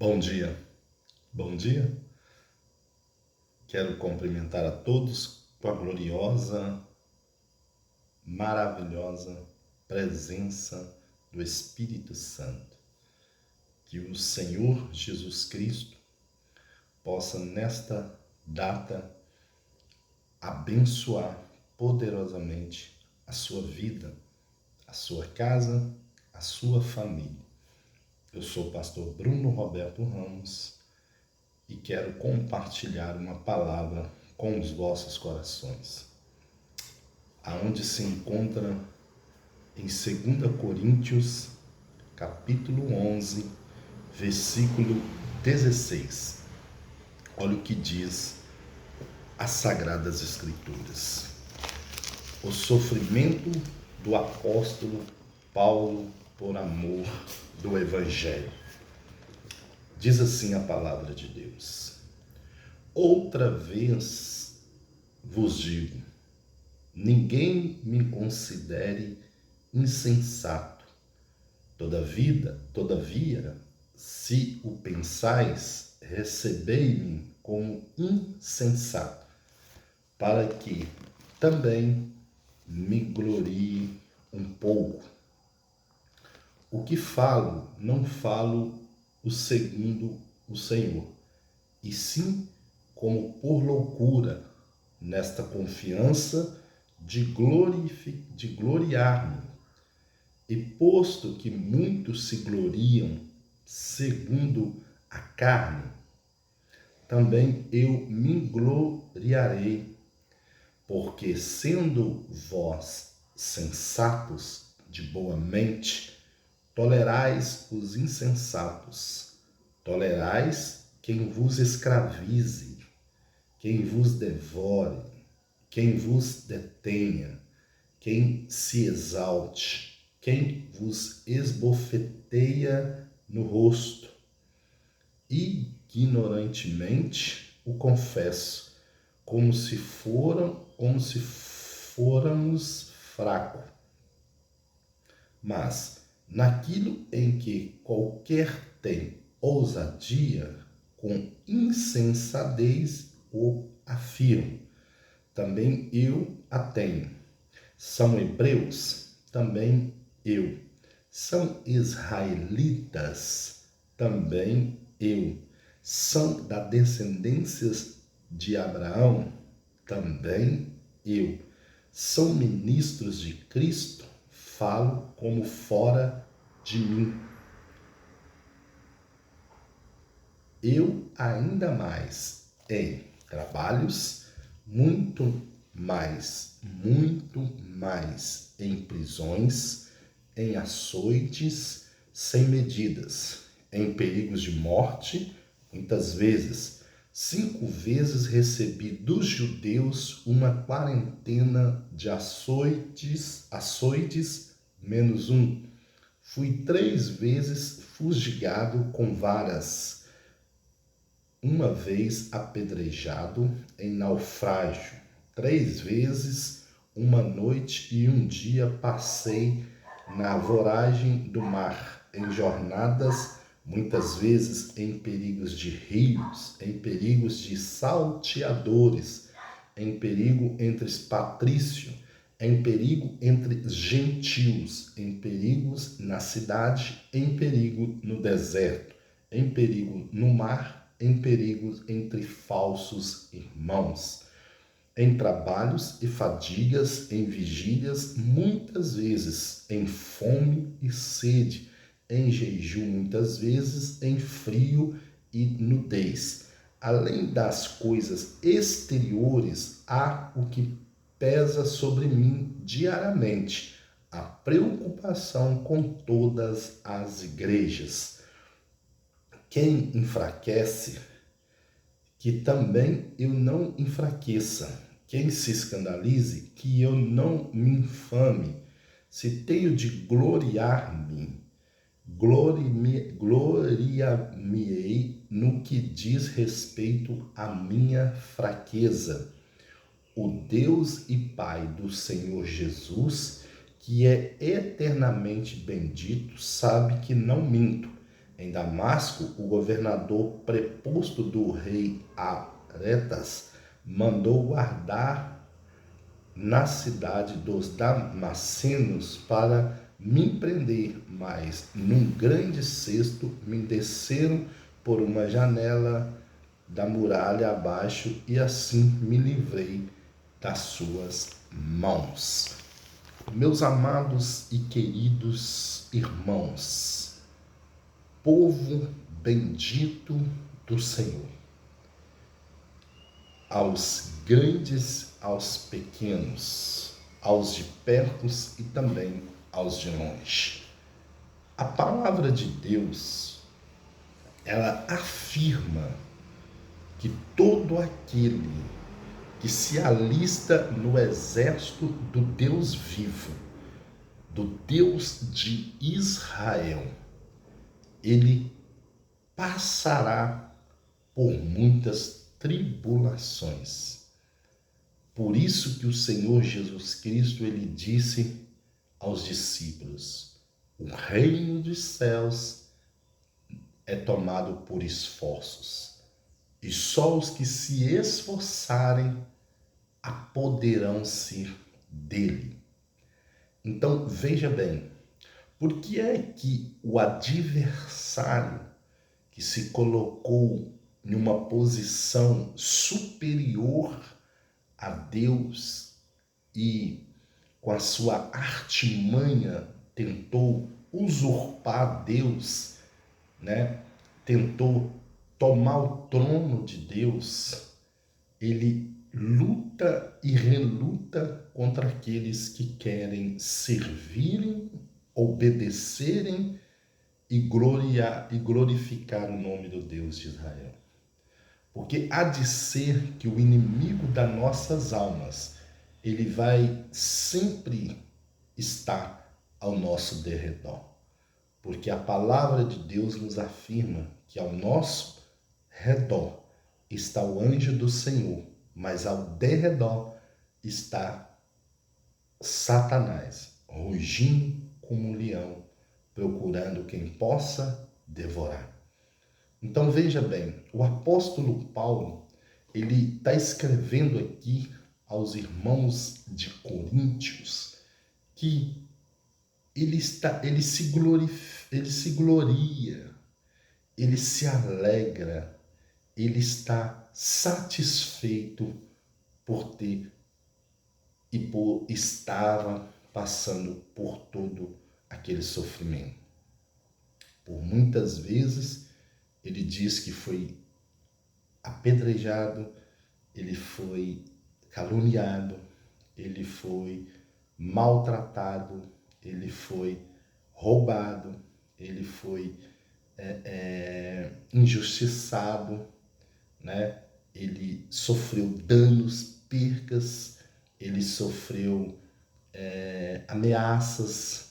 Bom dia, bom dia. Quero cumprimentar a todos com a gloriosa, maravilhosa presença do Espírito Santo. Que o Senhor Jesus Cristo possa, nesta data, abençoar poderosamente a sua vida, a sua casa, a sua família. Eu sou o pastor Bruno Roberto Ramos e quero compartilhar uma palavra com os vossos corações, aonde se encontra em 2 Coríntios, capítulo 11, versículo 16. Olha o que diz as Sagradas Escrituras. O sofrimento do apóstolo Paulo por amor do Evangelho. Diz assim a palavra de Deus: outra vez vos digo, ninguém me considere insensato. Todavia, se o pensais, recebei-me como insensato, para que também me glorie um pouco. O que falo, não falo o segundo o Senhor, e sim como por loucura, nesta confiança de gloriar-me. E posto que muitos se gloriam segundo a carne, também eu me gloriarei, porque sendo vós sensatos de boa mente, tolerais os insensatos, tolerais quem vos escravize, quem vos devore, quem vos detenha, quem se exalte, quem vos esbofeteia no rosto. Ignorantemente o confesso, como se fôramos fracos. Mas naquilo em que qualquer tem ousadia, com insensatez o afirmo, também eu a tenho. São hebreus? Também eu. São israelitas? Também eu. São da descendência de Abraão? Também eu. São ministros de Cristo? Falo como fora de mim. Eu ainda mais em trabalhos, muito mais em prisões, em açoites sem medidas, em perigos de morte, muitas vezes. 5 vezes recebi dos judeus uma quarentena de açoites menos um. Fui 3 vezes fustigado com varas, uma vez apedrejado em naufrágio, 3 vezes, uma noite e um dia passei na voragem do mar, em jornadas, muitas vezes em perigos de rios, em perigos de salteadores, em perigo entre patrícios, em perigo entre gentios, em perigos na cidade, em perigo no deserto, em perigo no mar, em perigos entre falsos irmãos, em trabalhos e fadigas, em vigílias, muitas vezes, em fome e sede, em jejum, muitas vezes, em frio e nudez. Além das coisas exteriores, há o que pesa sobre mim diariamente, a preocupação com todas as igrejas. Quem enfraquece, que também eu não enfraqueça. Quem se escandalize, que eu não me infame. Se tenho de gloriar-me, gloria-me-ei no que diz respeito à minha fraqueza. O Deus e Pai do Senhor Jesus, que é eternamente bendito, sabe que não minto. em Damasco, o governador preposto do rei Aretas mandou guardar na cidade dos damascenos para me prender, mas num grande cesto me desceram por uma janela da muralha abaixo e assim me livrei das suas mãos. Meus amados e queridos irmãos, povo bendito do Senhor, aos grandes, aos pequenos, aos de perto e também aos de longe. A palavra de Deus, ela afirma que todo aquele que se alista no exército do Deus vivo, do Deus de Israel, ele passará por muitas tribulações. Por isso que o Senhor Jesus Cristo, ele disse aos discípulos: o reino dos céus é tomado por esforços, e só os que se esforçarem apoderarão-se dele. Então, veja bem, por que é que o adversário que se colocou em uma posição superior a Deus e com a sua artimanha tentou usurpar Deus, né? Tentou tomar o trono de Deus, ele luta e reluta contra aqueles que querem servirem, obedecerem e glorificar o nome do Deus de Israel. Porque há de ser que o inimigo das nossas almas, ele vai sempre estar ao nosso derredor. Porque a palavra de Deus nos afirma que ao nosso redor está o anjo do Senhor, mas ao derredor está Satanás, rugindo como um leão, procurando quem possa devorar. Então veja bem, o apóstolo Paulo, ele está escrevendo aqui aos irmãos de Coríntios que ele se gloria, ele se alegra, ele está satisfeito por ter e por estar passando por todo aquele sofrimento. Por muitas vezes ele diz que foi apedrejado, ele foi caluniado, ele foi maltratado, ele foi roubado, ele foi injustiçado, né? Ele sofreu danos, percas, ele sofreu ameaças.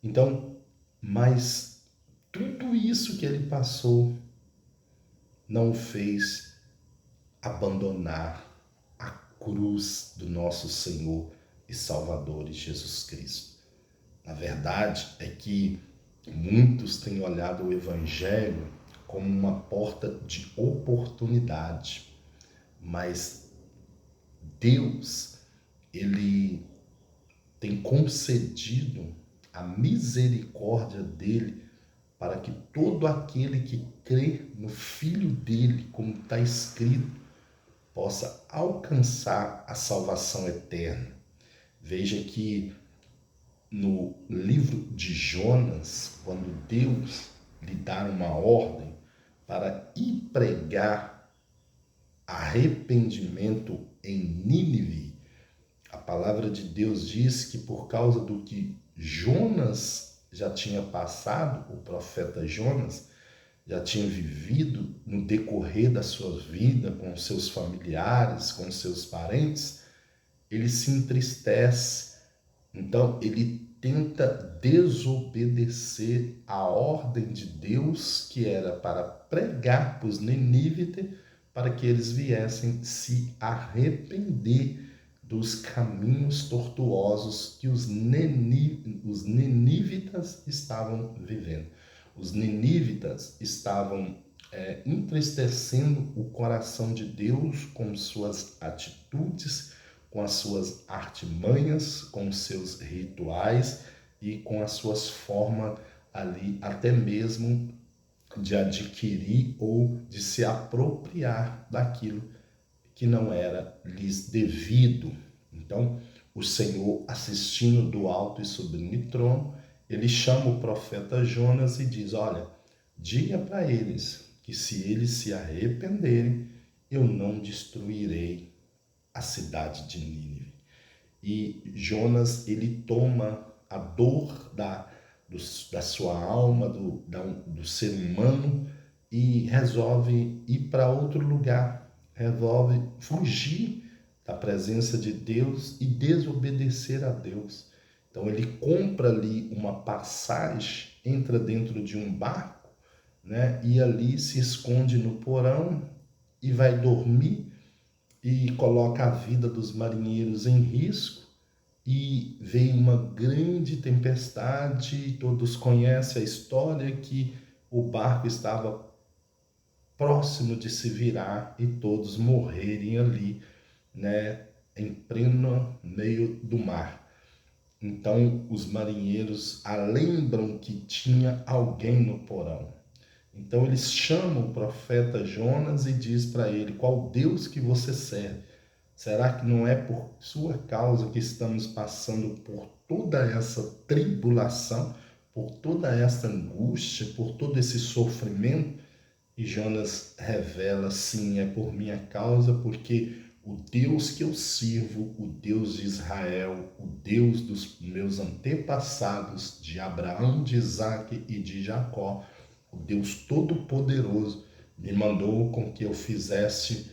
Então, mas tudo isso que ele passou não o fez abandonar a cruz do nosso Senhor e Salvador Jesus Cristo. Na verdade é que muitos têm olhado o Evangelho como uma porta de oportunidade, mas Deus, ele tem concedido a misericórdia dele para que todo aquele que crê no Filho dele, como está escrito, possa alcançar a salvação eterna. Veja que no livro de Jonas, quando Deus lhe dá uma ordem para ir pregar arrependimento em Nínive, a palavra de Deus diz que por causa do que Jonas já tinha passado, o profeta Jonas já tinha vivido no decorrer da sua vida com seus familiares, com seus parentes, ele se entristece. Então ele tenta desobedecer a ordem de Deus, que era para pregar para os Ninívites, para que eles viessem se arrepender dos caminhos tortuosos que os ninivitas estavam vivendo. Os ninivitas estavam entristecendo o coração de Deus com suas atitudes, com as suas artimanhas, com os seus rituais e com as suas formas ali, até mesmo de adquirir ou de se apropriar daquilo que não era lhes devido. Então, o Senhor, assistindo do alto e sublime trono, ele chama o profeta Jonas e diz: olha, diga para eles que se eles se arrependerem, eu não destruirei a cidade de Nínive. E Jonas, ele toma a dor da sua alma, do ser humano, e resolve ir para outro lugar, resolve fugir da presença de Deus e desobedecer a Deus. Então ele compra ali uma passagem, entra dentro de um barco, né, e ali se esconde no porão e vai dormir e coloca a vida dos marinheiros em risco. E veio uma grande tempestade, todos conhecem a história, que o barco estava próximo de se virar e todos morrerem ali, né, em pleno meio do mar. Então os marinheiros lembram que tinha alguém no porão. Então eles chamam o profeta Jonas e diz para ele: qual Deus que você serve? Será que não é por sua causa que estamos passando por toda essa tribulação, por toda essa angústia, por todo esse sofrimento? E Jonas revela: sim, é por minha causa, porque o Deus que eu sirvo, o Deus de Israel, o Deus dos meus antepassados, de Abraão, de Isaque e de Jacó, o Deus Todo-Poderoso, me mandou com que eu fizesse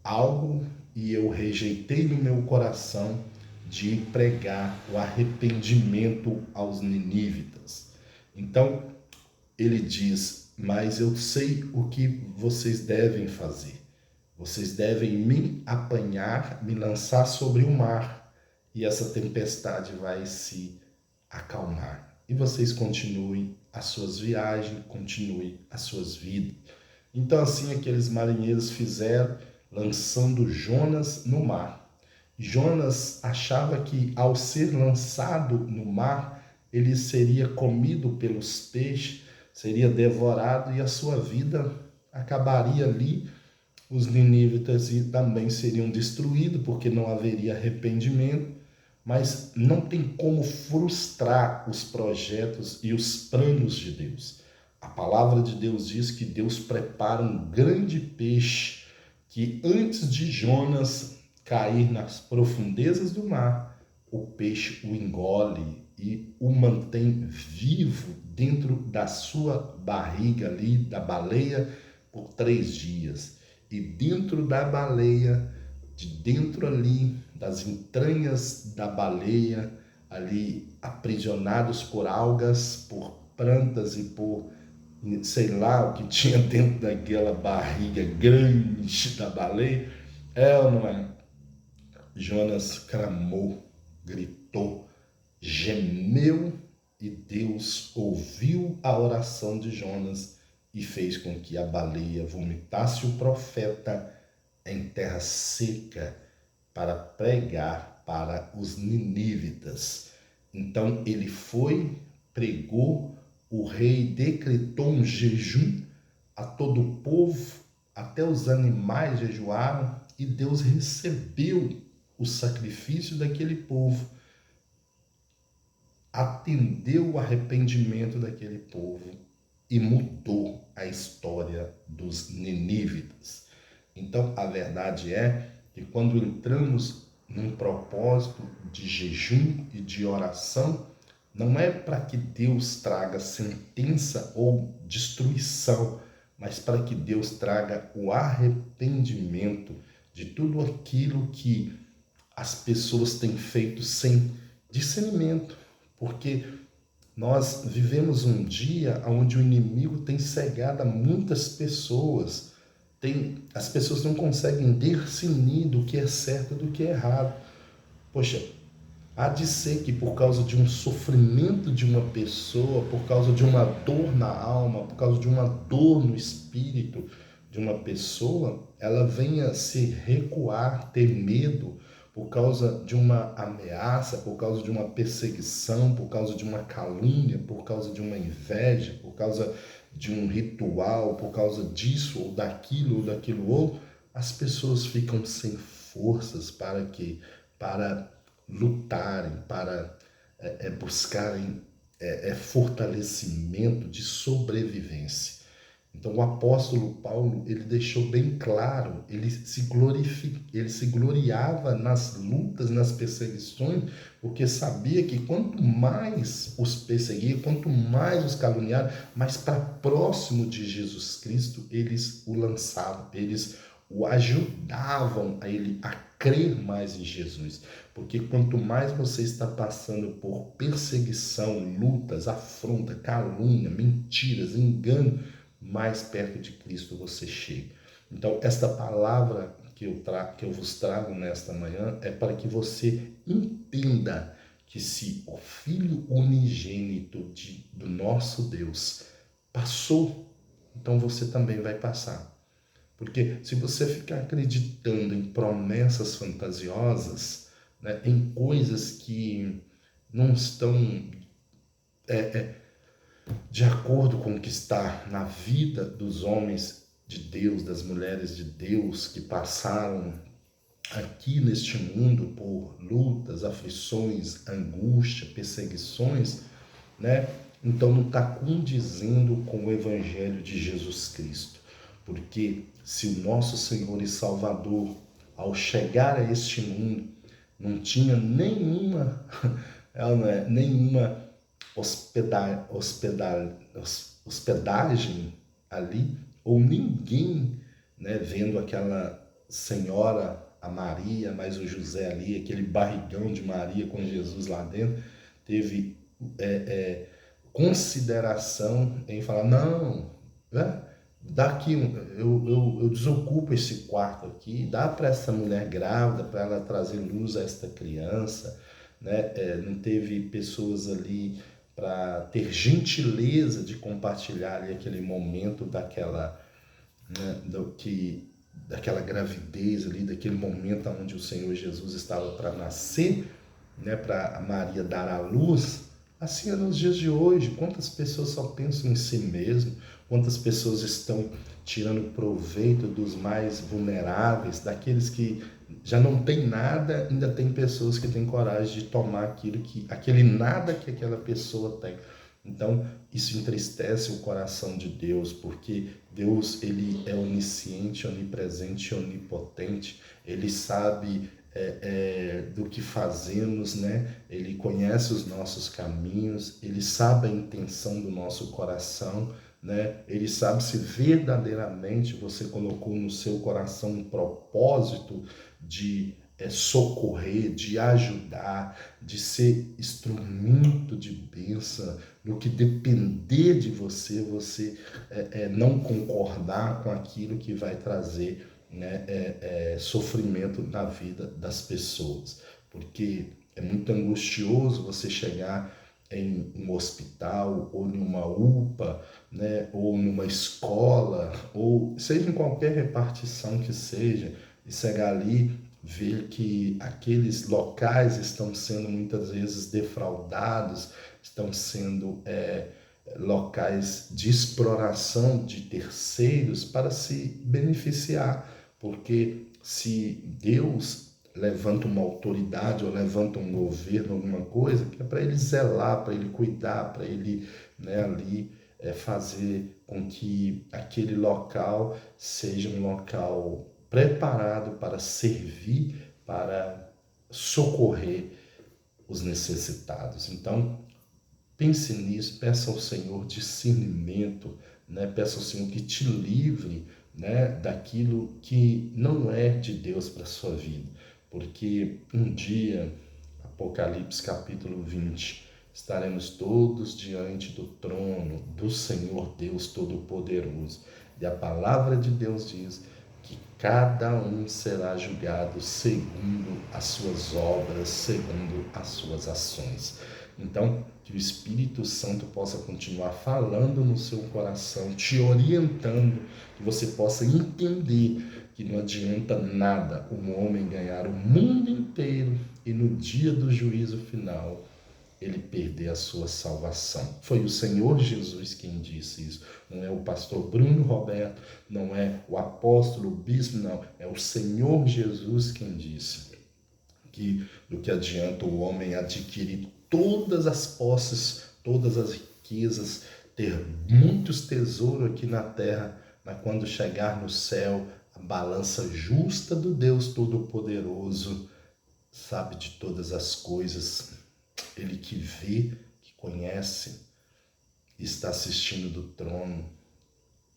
algo e eu rejeitei no meu coração de pregar o arrependimento aos ninivitas. Então, ele diz: mas eu sei o que vocês devem fazer. Vocês devem me apanhar, me lançar sobre o mar, e essa tempestade vai se acalmar. E vocês continuem as suas viagens, continuem as suas vidas. Então assim aqueles marinheiros fizeram, lançando Jonas no mar. Jonas achava que ao ser lançado no mar, ele seria comido pelos peixes, seria devorado e a sua vida acabaria ali. Os ninivitas também seriam destruídos, porque não haveria arrependimento. Mas não tem como frustrar os projetos e os planos de Deus. A palavra de Deus diz que Deus prepara um grande peixe que antes de Jonas cair nas profundezas do mar, o peixe o engole e o mantém vivo dentro da sua barriga ali, da baleia, por 3 dias. E dentro da baleia, de dentro ali, das entranhas da baleia, ali aprisionados por algas, por plantas e por sei lá o que tinha dentro daquela barriga grande da baleia, é ou não é? Jonas clamou, gritou, gemeu, e Deus ouviu a oração de Jonas e fez com que a baleia vomitasse o profeta em terra seca para pregar para os ninivitas. Então ele foi, pregou, o rei decretou um jejum a todo o povo, até os animais jejuaram, e Deus recebeu o sacrifício daquele povo, atendeu o arrependimento daquele povo e mudou a história dos ninivitas. Então a verdade é que quando entramos num propósito de jejum e de oração, não é para que Deus traga sentença ou destruição, mas para que Deus traga o arrependimento de tudo aquilo que as pessoas têm feito sem discernimento, porque nós vivemos um dia onde o inimigo tem cegado a muitas pessoas. As pessoas não conseguem discernir do que é certo e do que é errado. Poxa, Há de ser que por causa de um sofrimento de uma pessoa, por causa de uma dor na alma, por causa de uma dor no espírito de uma pessoa, ela venha se recuar, ter medo por causa de uma ameaça, por causa de uma perseguição, por causa de uma calúnia, por causa de uma inveja, por causa de um ritual, por causa disso ou daquilo outro, as pessoas ficam sem forças para quê? Para lutarem, para buscarem fortalecimento de sobrevivência. Então o apóstolo Paulo, ele deixou bem claro, ele se gloriava nas lutas, nas perseguições, porque sabia que quanto mais os perseguia, quanto mais os caluniaram, mais para próximo de Jesus Cristo eles o lançavam, eles o ajudavam a ele a crer mais em Jesus. Porque quanto mais você está passando por perseguição, lutas, afronta, calúnia, mentiras, engano, mais perto de Cristo você chega. Então, esta palavra que eu vos trago nesta manhã é para que você entenda que se o Filho unigênito do nosso Deus passou, então você também vai passar. Porque se você ficar acreditando em promessas fantasiosas, né, em coisas que não estão de acordo com o que está na vida dos homens de Deus, das mulheres de Deus que passaram aqui neste mundo por lutas, aflições, angústia, perseguições, né? Então não está condizendo com o Evangelho de Jesus Cristo. Porque se o nosso Senhor e Salvador, ao chegar a este mundo, não tinha nenhuma hospedagem ali, ou ninguém, né, vendo aquela senhora, a Maria, mais o José ali, aquele barrigão de Maria com Jesus lá dentro, teve consideração em falar, não, né? Daqui eu desocupo esse quarto aqui, dá para essa mulher grávida, para ela trazer luz a esta criança, né? Não teve pessoas ali para ter gentileza de compartilhar ali aquele momento daquela, né, daquela gravidez ali, daquele momento onde o Senhor Jesus estava para nascer, né, para Maria dar à luz. Assim é nos dias de hoje. Quantas pessoas só pensam em si mesmo? Quantas pessoas estão tirando proveito dos mais vulneráveis, daqueles que já não tem nada, ainda tem pessoas que têm coragem de tomar aquele nada que aquela pessoa tem. Então, isso entristece o coração de Deus, porque Deus, ele é onisciente, onipresente, onipotente. Ele sabe do que fazemos, né? Ele conhece os nossos caminhos, ele sabe a intenção do nosso coração, né? Ele sabe se verdadeiramente você colocou no seu coração um propósito de socorrer, de ajudar, de ser instrumento de bênção. No que depender de você, você não concordar com aquilo que vai trazer, né, sofrimento na vida das pessoas. Porque é muito angustioso você chegar em um hospital ou numa UPA, né, ou numa escola, ou seja em qualquer repartição que seja, e chegar ali, ver que aqueles locais estão sendo muitas vezes defraudados, estão sendo locais de exploração de terceiros para se beneficiar, porque se Deus levanta uma autoridade ou levanta um governo, alguma coisa, que é para ele zelar, para ele cuidar, para ele, né, ali fazer com que aquele local seja um local preparado para servir, para socorrer os necessitados. Então, pense nisso, peça ao Senhor discernimento, né? Peça ao Senhor que te livre, né, daquilo que não é de Deus para a sua vida. Porque um dia, Apocalipse capítulo 20, estaremos todos diante do trono do Senhor Deus Todo-Poderoso. E a palavra de Deus diz que cada um será julgado segundo as suas obras, segundo as suas ações. Então, que o Espírito Santo possa continuar falando no seu coração, te orientando, que você possa entender que não adianta nada um homem ganhar o mundo inteiro e no dia do juízo final ele perder a sua salvação. Foi o Senhor Jesus quem disse isso. Não é o pastor Bruno Roberto, não é o apóstolo, o bispo, não. É o Senhor Jesus quem disse que do que adianta o homem adquirir todas as posses, todas as riquezas, ter muitos tesouros aqui na terra, mas quando chegar no céu, a balança justa do Deus Todo-Poderoso, sabe de todas as coisas, ele que vê, que conhece, está assistindo do trono,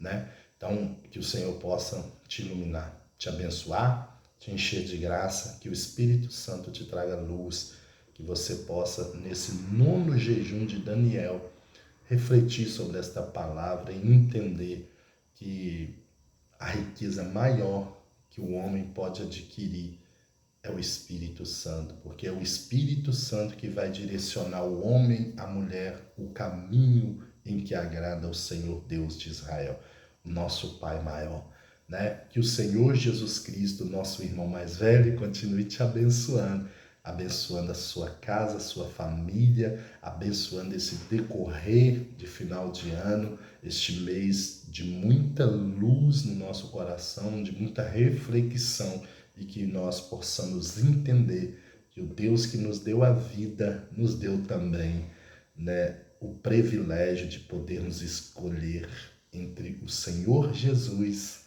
né? Então, que o Senhor possa te iluminar, te abençoar, te encher de graça, que o Espírito Santo te traga luz, que você possa, nesse 9º jejum de Daniel, refletir sobre esta palavra e entender que a riqueza maior que o homem pode adquirir é o Espírito Santo, porque é o Espírito Santo que vai direcionar o homem, a mulher, o caminho em que agrada ao Senhor Deus de Israel, nosso Pai maior, né? Que o Senhor Jesus Cristo, nosso irmão mais velho, continue te abençoando, abençoando a sua casa, a sua família, abençoando esse decorrer de final de ano, este mês de muita luz no nosso coração, de muita reflexão, e que nós possamos entender que o Deus que nos deu a vida nos deu também, né, o privilégio de podermos escolher entre o Senhor Jesus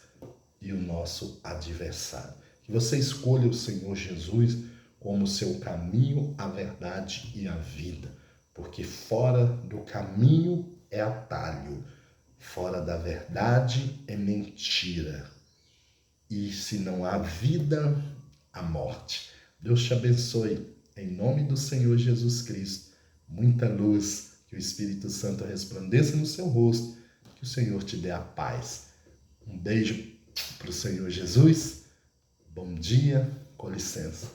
e o nosso adversário. Que você escolha o Senhor Jesus como seu caminho, a verdade e a vida, porque fora do caminho é atalho, fora da verdade é mentira. E se não há vida, há morte. Deus te abençoe. Em nome do Senhor Jesus Cristo. Muita luz. Que o Espírito Santo resplandeça no seu rosto. Que o Senhor te dê a paz. Um beijo para o Senhor Jesus. Bom dia. Com licença.